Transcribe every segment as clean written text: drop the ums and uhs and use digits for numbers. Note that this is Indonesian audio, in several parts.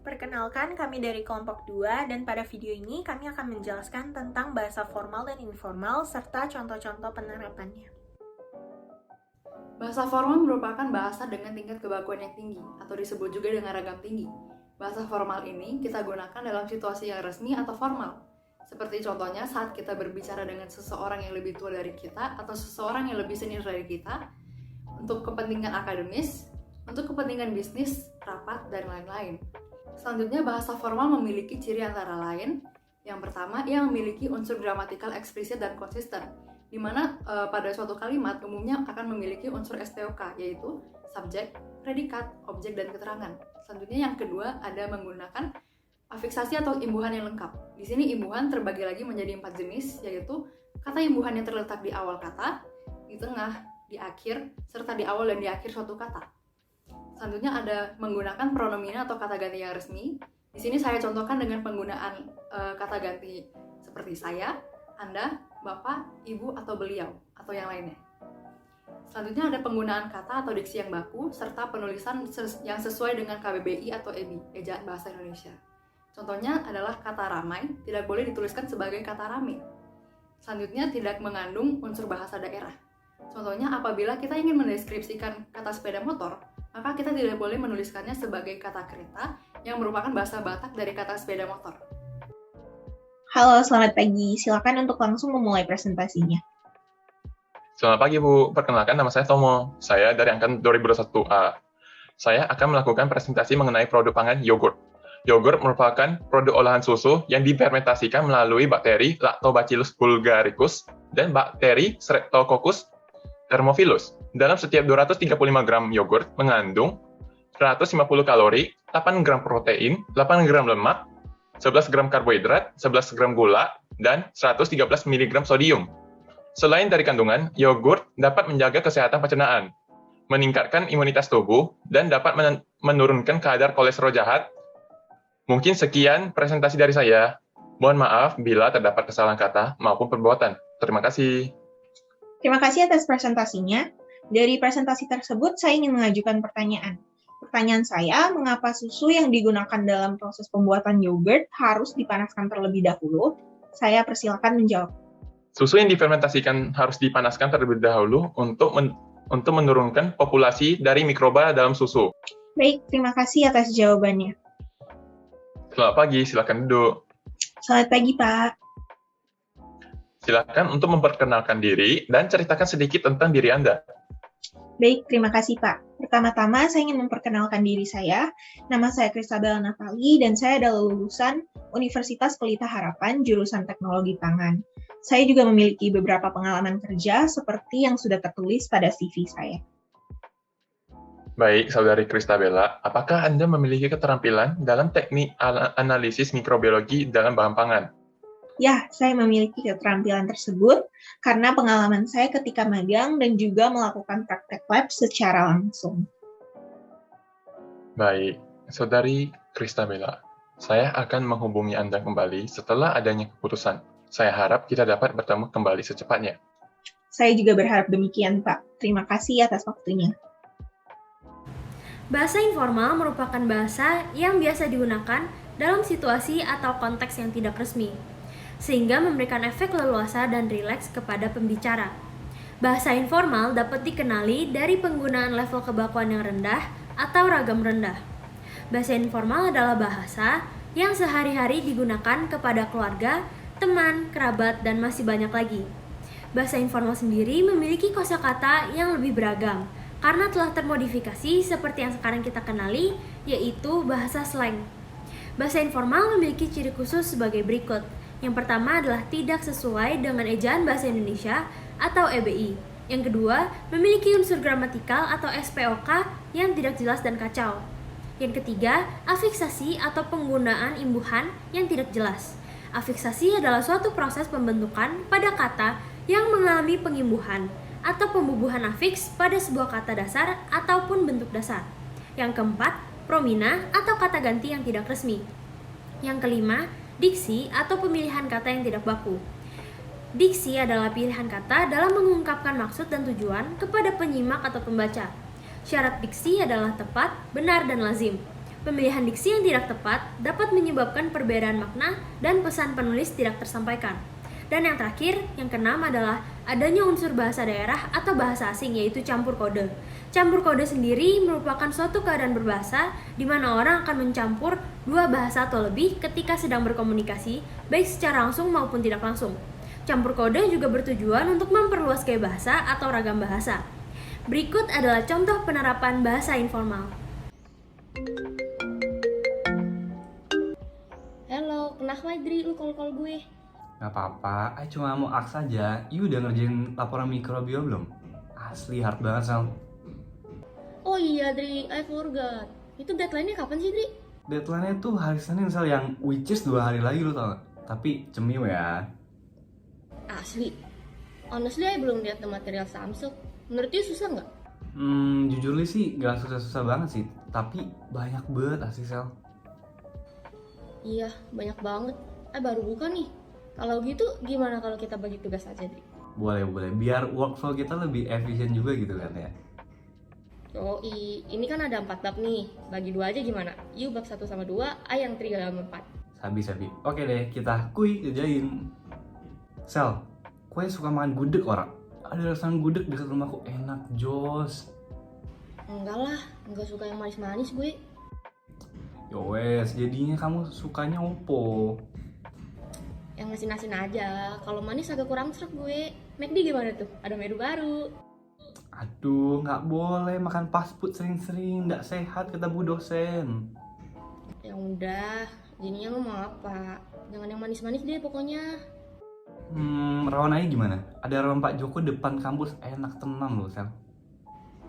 Perkenalkan, kami dari kelompok 2 dan pada video ini kami akan menjelaskan tentang bahasa formal dan informal serta contoh-contoh penerapannya. Bahasa formal merupakan bahasa dengan tingkat kebakuan yang tinggi atau disebut juga dengan ragam tinggi. Bahasa formal ini kita gunakan dalam situasi yang resmi atau formal. Seperti contohnya saat kita berbicara dengan seseorang yang lebih tua dari kita atau seseorang yang lebih senior dari kita untuk kepentingan akademis, untuk kepentingan bisnis, rapat, dan lain-lain. Selanjutnya, bahasa formal memiliki ciri antara lain. Yang pertama, ia memiliki unsur gramatikal eksplisit dan konsisten, di mana pada suatu kalimat umumnya akan memiliki unsur STOK, yaitu subjek, predikat, objek, dan keterangan. Selanjutnya, yang kedua, ada menggunakan afiksasi atau imbuhan yang lengkap. Di sini imbuhan terbagi lagi menjadi 4 jenis, yaitu kata imbuhan yang terletak di awal kata, di tengah, di akhir, serta di awal dan di akhir suatu kata. Selanjutnya ada menggunakan pronomina atau kata ganti yang resmi. Di sini saya contohkan dengan penggunaan kata ganti seperti saya, Anda, Bapak, Ibu, atau beliau, atau yang lainnya. Selanjutnya ada penggunaan kata atau diksi yang baku, serta penulisan yang sesuai dengan KBBI atau EBI, Ejaan Bahasa Indonesia. Contohnya adalah kata ramai, tidak boleh dituliskan sebagai kata rame. Selanjutnya tidak mengandung unsur bahasa daerah. Contohnya apabila kita ingin mendeskripsikan kata sepeda motor, maka kita tidak boleh menuliskannya sebagai kata kereta yang merupakan bahasa Batak dari kata sepeda motor. Halo, selamat pagi. Silakan untuk langsung memulai presentasinya. Selamat pagi, Bu. Perkenalkan, nama saya Tomo. Saya dari angkatan 2021A. Saya akan melakukan presentasi mengenai produk pangan yogurt. Yogurt merupakan produk olahan susu yang difermentasikan melalui bakteri Lactobacillus bulgaricus dan bakteri Streptococcus thermophilus. Dalam setiap 235 gram yogurt mengandung 150 kalori, 8 gram protein, 8 gram lemak, 11 gram karbohidrat, 11 gram gula, dan 113 mg sodium. Selain dari kandungan, yogurt dapat menjaga kesehatan pencernaan, meningkatkan imunitas tubuh, dan dapat menurunkan kadar kolesterol jahat. Mungkin sekian presentasi dari saya. Mohon maaf bila terdapat kesalahan kata maupun perbuatan. Terima kasih. Terima kasih atas presentasinya. Dari presentasi tersebut, saya ingin mengajukan pertanyaan. Pertanyaan saya, mengapa susu yang digunakan dalam proses pembuatan yogurt harus dipanaskan terlebih dahulu? Saya persilakan menjawab. Susu yang difermentasikan harus dipanaskan terlebih dahulu untuk menurunkan populasi dari mikroba dalam susu. Baik, terima kasih atas jawabannya. Selamat pagi, silakan duduk. Selamat pagi, Pak. Silakan untuk memperkenalkan diri dan ceritakan sedikit tentang diri Anda. Baik, terima kasih, Pak. Pertama-tama, saya ingin memperkenalkan diri saya. Nama saya Kristabella Natali, dan saya adalah lulusan Universitas Pelita Harapan, jurusan Teknologi Pangan. Saya juga memiliki beberapa pengalaman kerja seperti yang sudah tertulis pada CV saya. Baik, Saudari Kristabella, apakah Anda memiliki keterampilan dalam teknik analisis mikrobiologi dalam bahan pangan? Ya, saya memiliki keterampilan tersebut karena pengalaman saya ketika magang dan juga melakukan praktek lab secara langsung. Baik, Saudari Kristabella, saya akan menghubungi Anda kembali setelah adanya keputusan. Saya harap kita dapat bertemu kembali secepatnya. Saya juga berharap demikian, Pak. Terima kasih atas waktunya. Bahasa informal merupakan bahasa yang biasa digunakan dalam situasi atau konteks yang tidak resmi, sehingga memberikan efek leluasa dan rileks kepada pembicara. Bahasa informal dapat dikenali dari penggunaan level kebakuan yang rendah atau ragam rendah. Bahasa informal adalah bahasa yang sehari-hari digunakan kepada keluarga, teman, kerabat, dan masih banyak lagi. Bahasa informal sendiri memiliki kosakata yang lebih beragam, karena telah termodifikasi seperti yang sekarang kita kenali, yaitu bahasa slang. Bahasa informal memiliki ciri khusus sebagai berikut. Yang pertama adalah tidak sesuai dengan ejaan bahasa Indonesia atau EBI. Yang kedua, memiliki unsur gramatikal atau SPOK yang tidak jelas dan kacau. Yang ketiga, afiksasi atau penggunaan imbuhan yang tidak jelas. Afiksasi adalah suatu proses pembentukan pada kata yang mengalami pengimbuhan atau pembubuhan afiks pada sebuah kata dasar ataupun bentuk dasar. Yang keempat, promina atau kata ganti yang tidak resmi. Yang kelima, diksi atau pemilihan kata yang tidak baku. Diksi adalah pilihan kata dalam mengungkapkan maksud dan tujuan kepada penyimak atau pembaca. Syarat diksi adalah tepat, benar, dan lazim. Pemilihan diksi yang tidak tepat dapat menyebabkan perbedaan makna dan pesan penulis tidak tersampaikan. Dan yang terakhir, yang keenam adalah adanya unsur bahasa daerah atau bahasa asing, yaitu campur kode. Campur kode sendiri merupakan suatu keadaan berbahasa di mana orang akan mencampur dua bahasa atau lebih ketika sedang berkomunikasi, baik secara langsung maupun tidak langsung. Campur kode juga bertujuan untuk memperluas gaya bahasa atau ragam bahasa. Berikut adalah contoh penerapan bahasa informal. Halo, kenapa Idri? Lu call-call gue? Gak apa-apa, aku cuma mau aks aja. You udah ngerjain laporan mikrobio belum? Asli hard banget, Sal. Oh iya, Dri, I forgot. Itu deadline-nya kapan sih, Dri? Deadline-nya tuh hari Senin, Sal, yang which is 2 hari lagi, lu tau gak? Tapi cemil ya. Asli. Honestly, I belum lihat the material Samsung. Menurut you susah nggak? Jujur li sih gak susah-susah banget sih. Tapi banyak banget asli, Sal. Iya, banyak banget. Baru buka nih. Kalau gitu, gimana kalau kita bagi tugas aja, Dri? Boleh. Biar workflow kita lebih efisien juga gitu kan ya. Ini kan ada 4 bab nih. Bagi 2 aja gimana? You bab 1 sama 2, I yang 3 sama 4. Sabi. Oke deh, kita kerjain. Sal, kue suka makan gudeg orang? Ada restoran gudeg dekat rumahku, enak jos. Enggak lah, enggak suka yang manis-manis gue. Yowes, jadinya kamu sukanya opo? Yang asin-asin aja. Kalau manis agak kurang srek gue. McD gimana tuh? Ada menu baru. Aduh, nggak boleh makan fast food sering-sering, nggak sehat kata Bu dosen. Ya udah, jadinya lu mau apa? Jangan yang manis-manis deh pokoknya. Rawon aja gimana? Ada rawon Pak Joko depan kampus, enak tenang loh, Sel.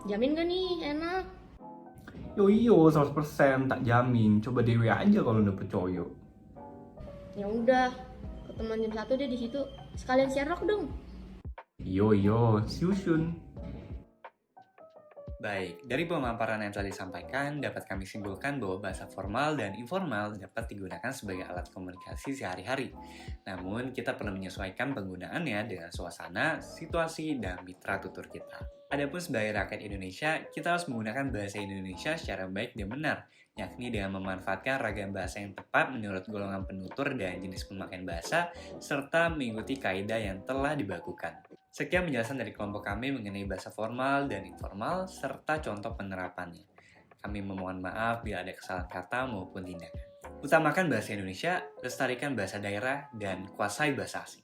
Jamin gak nih enak? Yo, 100% tak jamin. Coba dewe aja kalau udah percaya. Ya udah, ketemuan jam 1 deh di situ. Sekalian share rock dong. Yo, see you soon. Baik, dari pemaparan yang telah disampaikan, dapat kami simpulkan bahwa bahasa formal dan informal dapat digunakan sebagai alat komunikasi sehari-hari. Namun, kita perlu menyesuaikan penggunaannya dengan suasana, situasi, dan mitra tutur kita. Adapun sebagai rakyat Indonesia, kita harus menggunakan bahasa Indonesia secara baik dan benar, yakni dengan memanfaatkan ragam bahasa yang tepat menurut golongan penutur dan jenis pemakaian bahasa, serta mengikuti kaidah yang telah dibakukan. Sekian penjelasan dari kelompok kami mengenai bahasa formal dan informal, serta contoh penerapannya. Kami memohon maaf bila ada kesalahan kata maupun tindakan. Utamakan bahasa Indonesia, lestarikan bahasa daerah, dan kuasai bahasa asing.